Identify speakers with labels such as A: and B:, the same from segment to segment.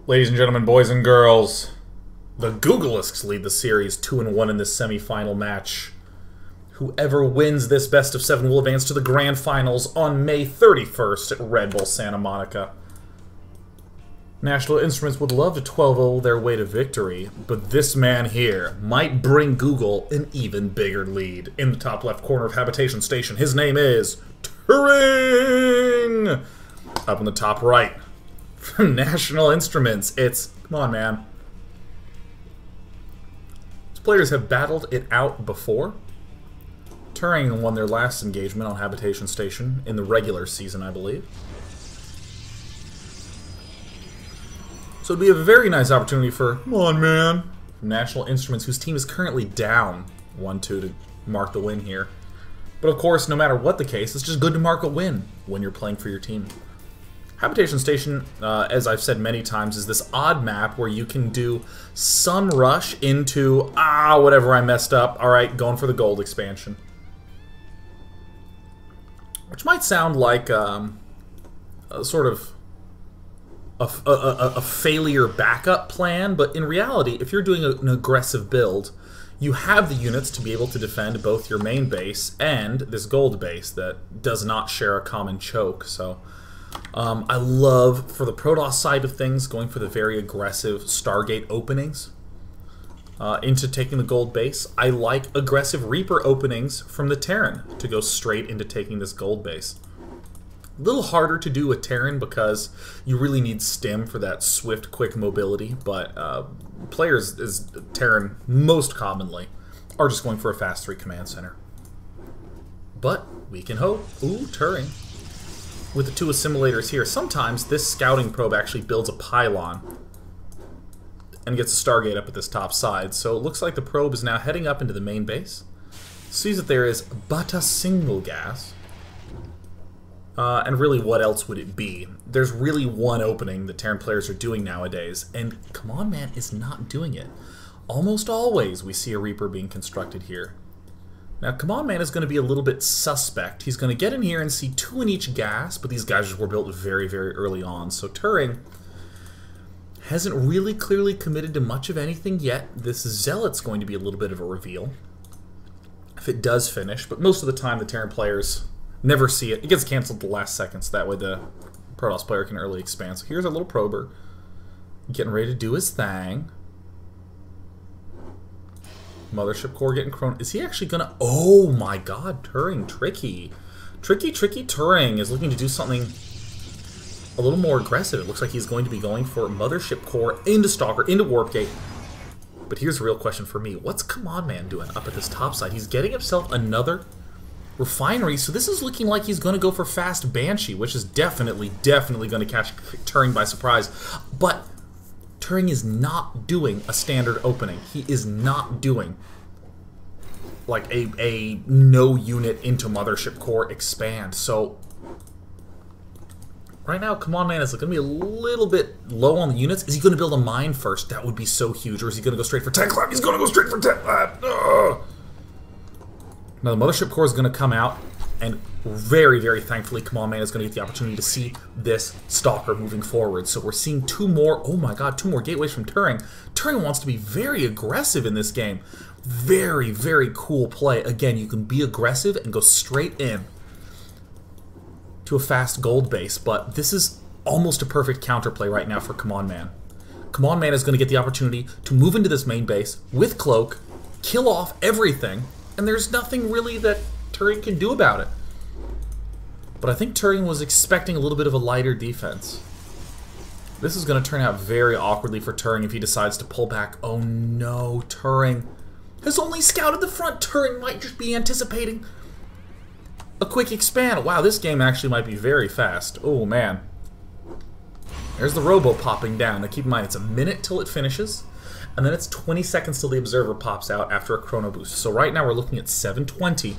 A: Ladies and gentlemen, boys and girls, the Googlisks lead the series 2-1 in this semi-final match. Whoever wins this best of 7 will advance to the grand finals on May 31st at Red Bull Santa Monica. National Instruments would love to 12-0 their way to victory, but this man here might bring Google an even bigger lead. In the top left corner of Habitation Station, his name is Turing! Up in the top right, from National Instruments, it's, come on man. These players have battled it out before. Turing won their last engagement on Habitation Station in the regular season, I believe. So it'd be a very nice opportunity for, come on man, National Instruments, whose team is currently down 1-2 to mark the win here. But of course, no matter what the case, it's just good to mark a win when you're playing for your team. Habitation Station, as I've said many times, is this odd map where you can do some rush into, whatever I messed up, alright, going for the gold expansion. Which might sound like a sort of a failure backup plan, but in reality, if you're doing an aggressive build, you have the units to be able to defend both your main base and this gold base that does not share a common choke. So I love, for the Protoss side of things, going for the very aggressive Stargate openings into taking the gold base. I like aggressive Reaper openings from the Terran to go straight into taking this gold base. A little harder to do with Terran because you really need stim for that swift, quick mobility, but players as Terran most commonly are just going for a fast 3 command center. But we can hope. Ooh, Turing. With the 2 assimilators here, sometimes this scouting probe actually builds a pylon and gets a Stargate up at this top side. So it looks like the probe is now heading up into the main base. Sees that there is but a single gas. And really, what else would it be? There's really one opening that Terran players are doing nowadays, and Come On Man is not doing it. Almost always we see a Reaper being constructed here. Now, Come On Man is going to be a little bit suspect. He's going to get in here and see 2 in each gas, but these guys were built very, very early on. So Turing hasn't really clearly committed to much of anything yet. This Zealot's going to be a little bit of a reveal if it does finish, but most of the time the Terran players never see it. It gets canceled the last second, so that way the Protoss player can early expand. So here's our little prober getting ready to do his thing. Mothership core getting chron. Is he actually gonna? Oh my god, Turing, tricky. Tricky Turing is looking to do something a little more aggressive. It looks like he's going to be going for Mothership core into Stalker, into Warp Gate. But here's the real question for me. What's Come On Man doing up at this top side? He's getting himself another refinery, so this is looking like he's going to go for fast Banshee, which is definitely going to catch Turing by surprise. But Turing is not doing a standard opening. He is not doing like a no unit into Mothership core expand. So right now, Come On Man is going to be a little bit low on the units. Is he going to build a mine first? That would be so huge. Or is he going to go straight for Tech Lab? He's going to go straight for Tech Lab. Ugh. Now the Mothership core is going to come out, and very, very thankfully, Come On Man is going to get the opportunity to see this Stalker moving forward. So we're seeing 2 more, oh my god, 2 more gateways from Turing. Turing wants to be very aggressive in this game. Very, very cool play. Again, you can be aggressive and go straight in to a fast gold base, but this is almost a perfect counterplay right now for Come On Man. Come On Man is going to get the opportunity to move into this main base with Cloak, kill off everything, and there's nothing really that Turing can do about it. But I think Turing was expecting a little bit of a lighter defense. This is going to turn out very awkwardly for Turing if he decides to pull back. Oh no, Turing has only scouted the front. Turing might just be anticipating a quick expand. Wow, this game actually might be very fast. Oh man. There's the robo popping down. Now keep in mind, it's a minute till it finishes. And then it's 20 seconds till the observer pops out after a chrono boost. So right now we're looking at 7:20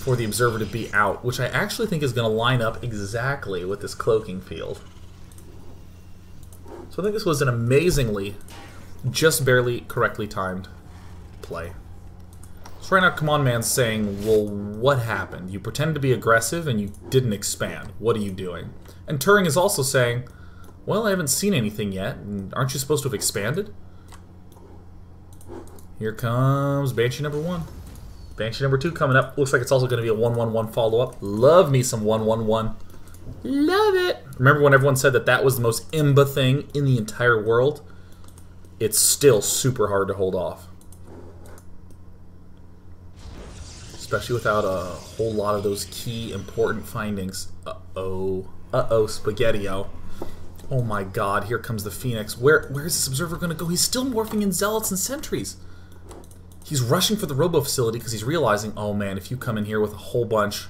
A: for the observer to be out, which I actually think is going to line up exactly with this cloaking field. So I think this was an amazingly, just barely correctly timed play. So right now Come On Man's saying, well, what happened? You pretended to be aggressive and you didn't expand. What are you doing? And Turing is also saying, Well, I haven't seen anything yet. Aren't you supposed to have expanded? Here comes Banshee number 1. Banshee number 2 coming up. Looks like it's also going to be a 1-1-1 follow-up. Love me some 1-1-1. Love it! Remember when everyone said that that was the most imba thing in the entire world? It's still super hard to hold off. Especially without a whole lot of those key important findings. Uh-oh. Uh-oh, Spaghetti-O. Oh my god, here comes the Phoenix. Where is this observer going to go? He's still morphing in zealots and sentries. He's rushing for the robo facility because he's realizing, oh man, if you come in here with a whole bunch...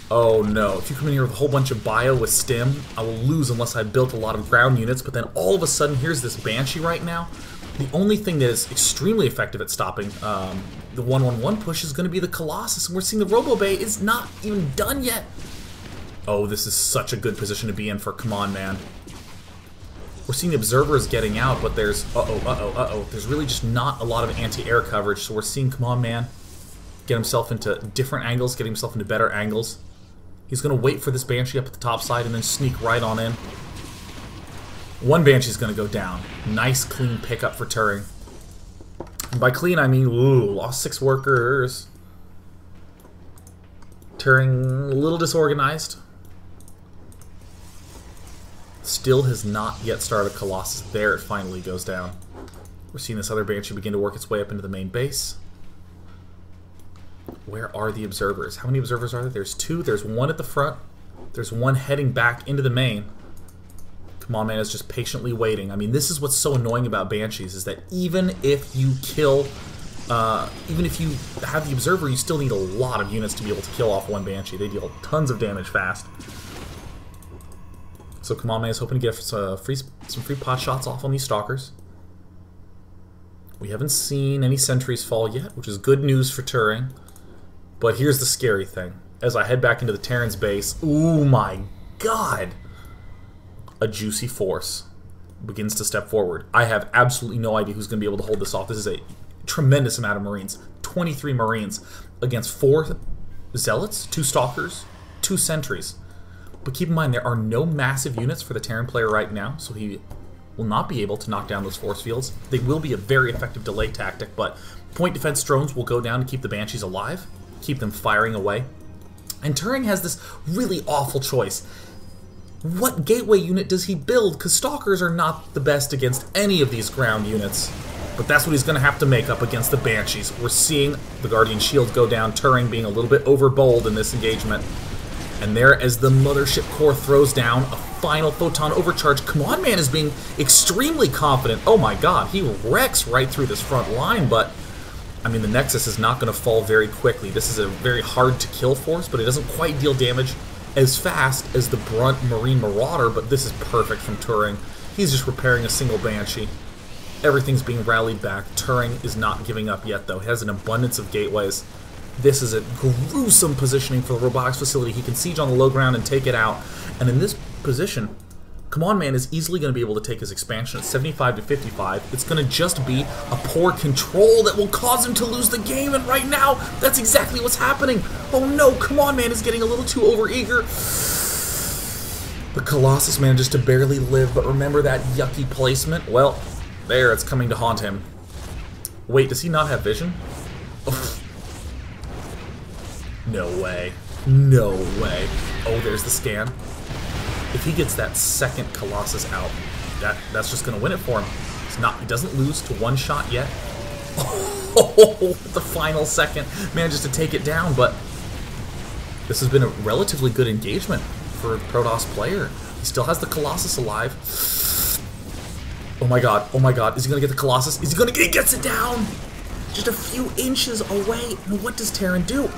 A: Oh no, if you come in here with a whole bunch of bio with stim, I will lose unless I built a lot of ground units, but then all of a sudden, here's this Banshee right now. The only thing that is extremely effective at stopping the 1-1-1 push is going to be the Colossus, and we're seeing the Robo Bay is not even done yet. Oh, this is such a good position to be in for Come On Man. We're seeing the observers getting out, but there's there's really just not a lot of anti-air coverage, so we're seeing Come On Man get himself into different angles, get himself into better angles. He's going to wait for this Banshee up at the top side and then sneak right on in. One Banshee's going to go down. Nice clean pickup for Turing. And by clean, I mean, ooh, lost 6 workers. Turing a little disorganized. Still has not yet started Colossus. There it finally goes down. We're seeing this other Banshee begin to work its way up into the main base. Where are the observers? How many observers are there? There's 2. There's 1 at the front. There's 1 heading back into the main. Come On Man is just patiently waiting. I mean, this is what's so annoying about Banshees, is that even if you kill... even if you have the observer, you still need a lot of units to be able to kill off 1 Banshee. They deal tons of damage fast. So Come On Man is hoping to get some free pot shots off on these Stalkers. We haven't seen any sentries fall yet, which is good news for Turing. But here's the scary thing. As I head back into the Terran's base, oh my god! A juicy force begins to step forward. I have absolutely no idea who's going to be able to hold this off. This is a tremendous amount of Marines. 23 Marines against 4 Zealots, 2 Stalkers, 2 Sentries. But keep in mind, there are no massive units for the Terran player right now, so he will not be able to knock down those force fields. They will be a very effective delay tactic, but point defense drones will go down to keep the Banshees alive, keep them firing away. And Turing has this really awful choice. What gateway unit does he build? Because Stalkers are not the best against any of these ground units. But that's what he's going to have to make up against the Banshees. We're seeing the Guardian Shield go down, Turing being a little bit overbold in this engagement. And there, as the Mothership Core throws down a final Photon Overcharge, Come On Man is being extremely confident. Oh my god, he wrecks right through this front line, but I mean, the Nexus is not going to fall very quickly. This is a very hard-to-kill force, but it doesn't quite deal damage as fast as the Brunt Marine Marauder, but this is perfect from Turing. He's just repairing a single Banshee. Everything's being rallied back. Turing is not giving up yet, though. He has an abundance of gateways. This is a gruesome positioning for the robotics facility. He can siege on the low ground and take it out. And in this position, Come On Man is easily going to be able to take his expansion at 75 to 55. It's going to just be a poor control that will cause him to lose the game. And right now, that's exactly what's happening. Oh no, Come On Man is getting a little too overeager. The Colossus manages to barely live, but remember that yucky placement? Well, there, it's coming to haunt him. Wait, does he not have vision? Oh. No way. No way. Oh, there's the scan. If he gets that second Colossus out, that's just going to win it for him. He doesn't lose to 1 shot yet. Oh, the final second manages to take it down, but this has been a relatively good engagement for a Protoss player. He still has the Colossus alive. Oh my god, is he going to get the Colossus? Is he going to get it? He gets it down! Just a few inches away. And what does Terran do?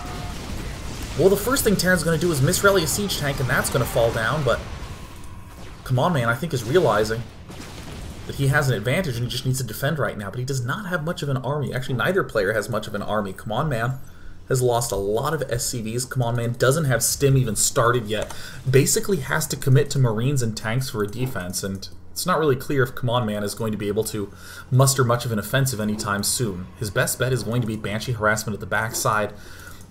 A: Well, the first thing Terran's going to do is misrally a siege tank, and that's going to fall down, but Come On Man, I think, is realizing that he has an advantage and he just needs to defend right now, but he does not have much of an army. Actually, neither player has much of an army. Come On Man has lost a lot of SCVs. Come On Man doesn't have stim even started yet. Basically has to commit to Marines and tanks for a defense, and it's not really clear if Come On Man is going to be able to muster much of an offensive anytime soon. His best bet is going to be Banshee harassment at the backside.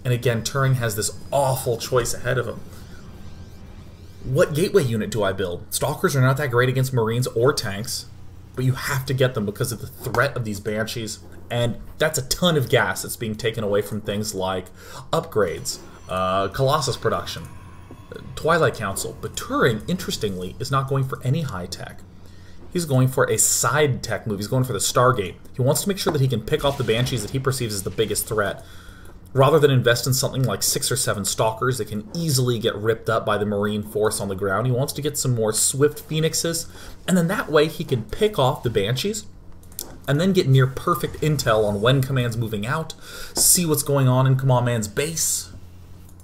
A: And again, Turing has this awful choice ahead of him. What gateway unit do I build? Stalkers are not that great against Marines or tanks, but you have to get them because of the threat of these Banshees, and that's a ton of gas that's being taken away from things like upgrades, Colossus production, Twilight Council. But Turing, interestingly, is not going for any high tech. He's going for a side tech move. He's going for the Stargate. He wants to make sure that he can pick off the Banshees that he perceives as the biggest threat, rather than invest in something like 6 or 7 Stalkers that can easily get ripped up by the Marine force on the ground. He wants to get some more swift Phoenixes, and then that way he can pick off the Banshees, and then get near perfect intel on when Command's moving out, see what's going on in Command Man's base,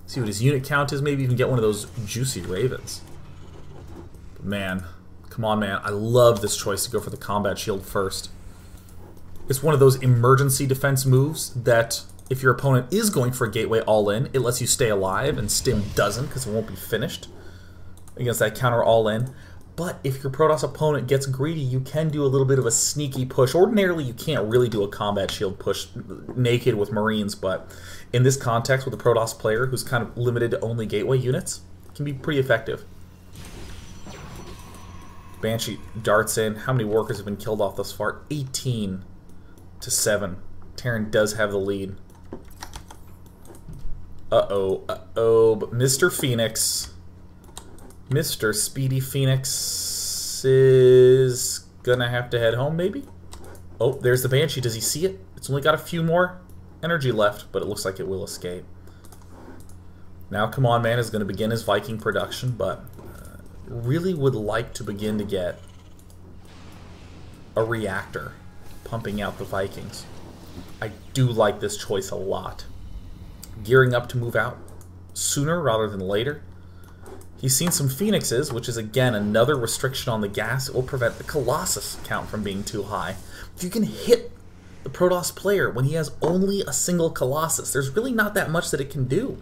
A: see what his unit count is, maybe even get one of those juicy Ravens. But man, Command Man, I love this choice to go for the combat shield first. It's one of those emergency defense moves that, if your opponent is going for a gateway all-in, it lets you stay alive, and Stim doesn't because it won't be finished against that counter all-in. But if your Protoss opponent gets greedy, you can do a little bit of a sneaky push. Ordinarily, you can't really do a combat shield push naked with Marines, but in this context with a Protoss player who's kind of limited to only gateway units, it can be pretty effective. Banshee darts in. How many workers have been killed off thus far? 18 to 7. Terran does have the lead. Uh-oh, but Mr. Phoenix, Mr. Speedy Phoenix is gonna have to head home, maybe? Oh, there's the Banshee. Does he see it? It's only got a few more energy left, but it looks like it will escape. Now Command Man is going to begin his Viking production, but really would like to begin to get a reactor pumping out the Vikings. I do like this choice a lot. Gearing up to move out sooner rather than later. He's seen some Phoenixes, which is again another restriction on the gas. It will prevent the Colossus count from being too high. If you can hit the Protoss player when he has only a single Colossus, there's really not that much that it can do.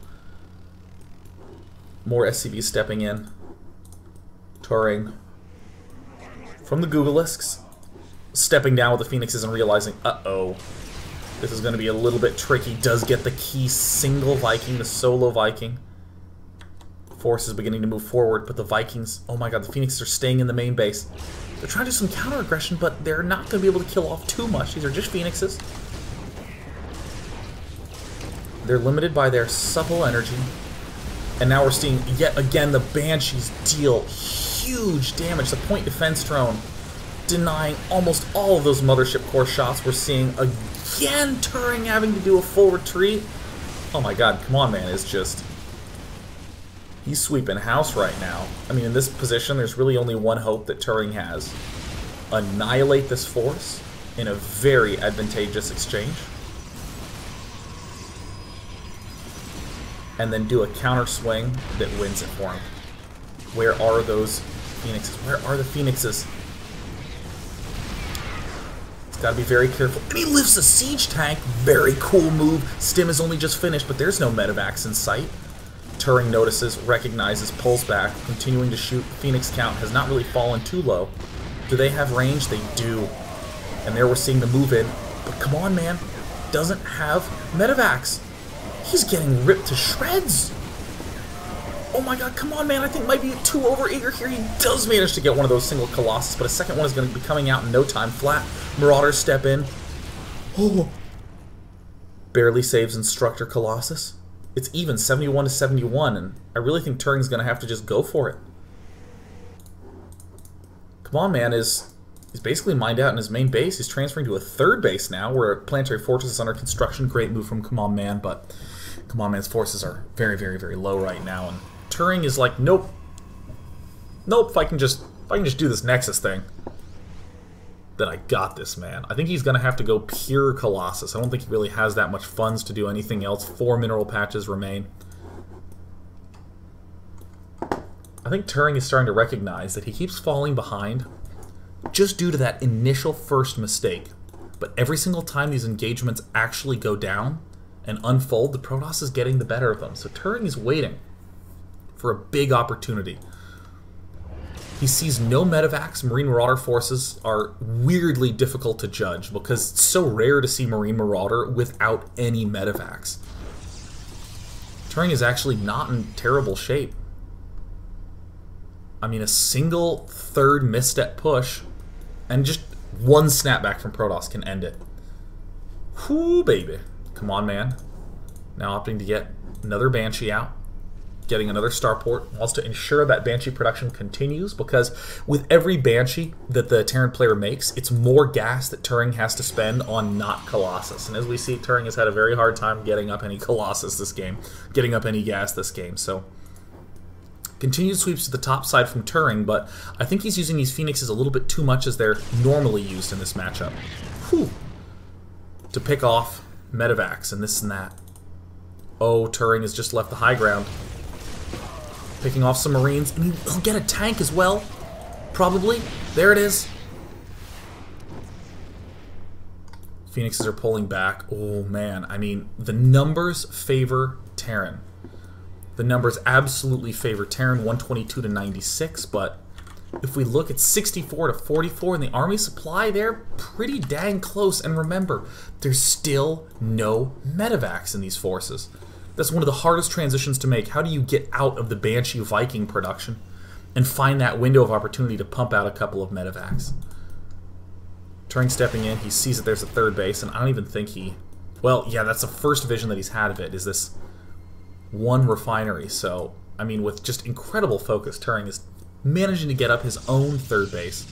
A: More SCVs stepping in. Turing from the Googleisks, stepping down with the Phoenixes and realizing, uh-oh, this is going to be a little bit tricky. Does get the key single Viking, the solo Viking. Force is beginning to move forward, but the Vikings, oh my god, the Phoenixes are staying in the main base. They're trying to do some counter-aggression, but they're not going to be able to kill off too much. These are just Phoenixes. They're limited by their supple energy. And now we're seeing, yet again, the Banshees deal huge damage. The point defense drone denying almost all of those Mothership Core shots. We're seeing, again, Turing having to do a full retreat. Oh my god, Command Man is just... he's sweeping house right now. I mean, in this position, there's really only one hope that Turing has. Annihilate this force in a very advantageous exchange. And then do a counter swing that wins it for him. Where are those Phoenixes? Where are the Phoenixes? He's got to be very careful. And he lifts a siege tank. Very cool move. Stim is only just finished, but there's no medevacs in sight. Turing notices, recognizes, pulls back, continuing to shoot. Phoenix count has not really fallen too low. Do they have range? They do. And there we're seeing the move in. But Command Man doesn't have medevacs. He's getting ripped to shreds. Oh my god, Command Man, I think might be too overeager here. He does manage to get one of those single Colossus, but a second one is going to be coming out in no time flat. Marauders step in. Oh. Barely saves Instructor Colossus. It's even 71 to 71, and I really think Turing's going to have to just go for it. Command Man is basically mined out in his main base. He's transferring to a third base now, where a planetary fortress is under construction. Great move from Command Man, but Command Man's forces are very, very, very low right now, and Turing is like, nope, nope. If I can just do this Nexus thing, then I got this, man. I think he's gonna have to go pure Colossus. I don't think he really has that much funds to do anything else. 4 mineral patches remain. I think Turing is starting to recognize that he keeps falling behind just due to that initial first mistake. But every single time these engagements actually go down and unfold, the Protoss is getting the better of them. So Turing is waiting for a big opportunity. He sees no medevacs. Marine Marauder forces are weirdly difficult to judge because it's so rare to see Marine Marauder without any medevacs. Turing is actually not in terrible shape. I mean, a single third misstep push and just one snapback from Protoss can end it. Whoo, baby. Come on, man. Now opting to get another Banshee out. Getting another starport. Wants to ensure that Banshee production continues, because with every Banshee that the Terran player makes, it's more gas that Turing has to spend on not Colossus. And as we see, Turing has had a very hard time getting up any Colossus this game, getting up any gas this game. So continued sweeps to the top side from Turing, but I think he's using these Phoenixes a little bit too much as they're normally used in this matchup. Whew. To pick off Medivacs and this and that. Oh, Turing has just left the high ground. Picking off some Marines, and he'll get a tank as well. Probably. There it is. Phoenixes are pulling back. Oh, man. I mean, the numbers favor Terran. The numbers absolutely favor Terran, 122 to 96, but if we look at 64 to 44 in the army supply, they're pretty dang close. And remember, there's still no medevacs in these forces. That's one of the hardest transitions to make. How do you get out of the Banshee Viking production and find that window of opportunity to pump out a couple of medevacs? Turing stepping in, he sees that there's a third base, and I don't even think he... Well, yeah, that's the first vision that he's had of it, is this one refinery. So, I mean, with just incredible focus, Turing is managing to get up his own third base.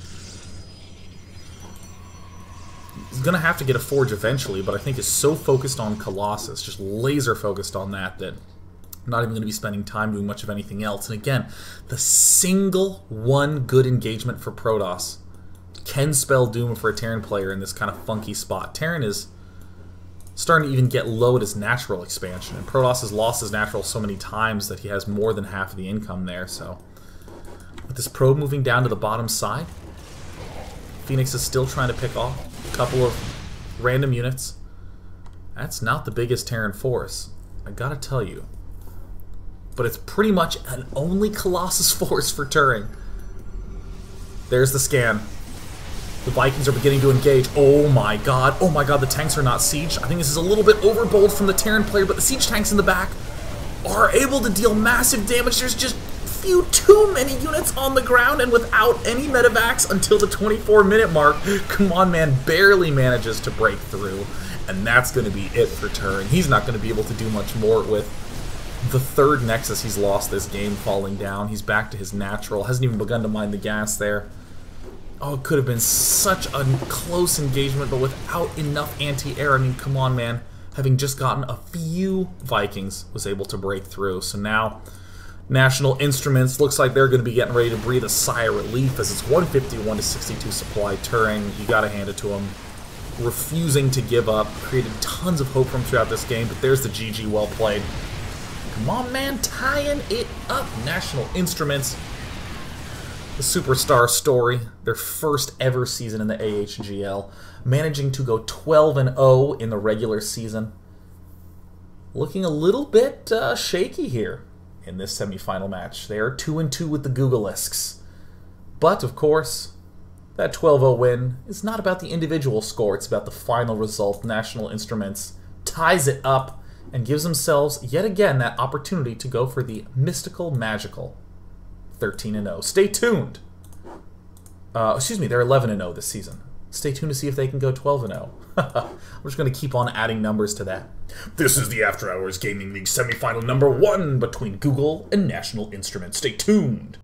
A: He's going to have to get a forge eventually, but I think is so focused on Colossus, just laser focused on that, that I'm not even going to be spending time doing much of anything else. And again, the single one good engagement for Protoss can spell doom for a Terran player in this kind of funky spot. Terran is starting to even get low at his natural expansion, and Protoss has lost his natural so many times that he has more than half of the income there. So with this probe moving down to the bottom side, Phoenix is still trying to pick off a couple of random units. That's not the biggest Terran force, I gotta tell you. But it's pretty much an only Colossus force for Turing. There's the scan. The Vikings are beginning to engage. Oh my god, the tanks are not sieged. I think this is a little bit overbold from the Terran player, but the siege tanks in the back are able to deal massive damage. There's just few too many units on the ground, and without any medevacs until the 24-minute mark, come on, man, barely manages to break through, and that's going to be it for Turing. He's not going to be able to do much more with the third Nexus he's lost this game falling down. He's back to his natural, hasn't even begun to mine the gas there. Oh, it could have been such a close engagement, but without enough anti-air. I mean, come on, man, having just gotten a few Vikings was able to break through. So now National Instruments looks like they're going to be getting ready to breathe a sigh of relief, as it's 151 to 62 supply. Turing, you got to hand it to him, refusing to give up, created tons of hope from throughout this game, but there's the GG, well played. Come on, man, tying it up. National Instruments, the Superstar story, their first ever season in the AHGL, managing to go 12-0 in the regular season. Looking a little bit shaky here in this semifinal match. They are 2-2 with the Googleisks. But, of course, that 12-0 win is not about the individual score, it's about the final result. National Instruments ties it up and gives themselves, yet again, that opportunity to go for the mystical, magical 13-0. Stay tuned. Excuse me, they're 11-0 this season. Stay tuned to see if they can go 12-0. We're just going to keep on adding numbers to that. This is the After Hours Gaming League semifinal number 1 between Google and National Instruments. Stay tuned.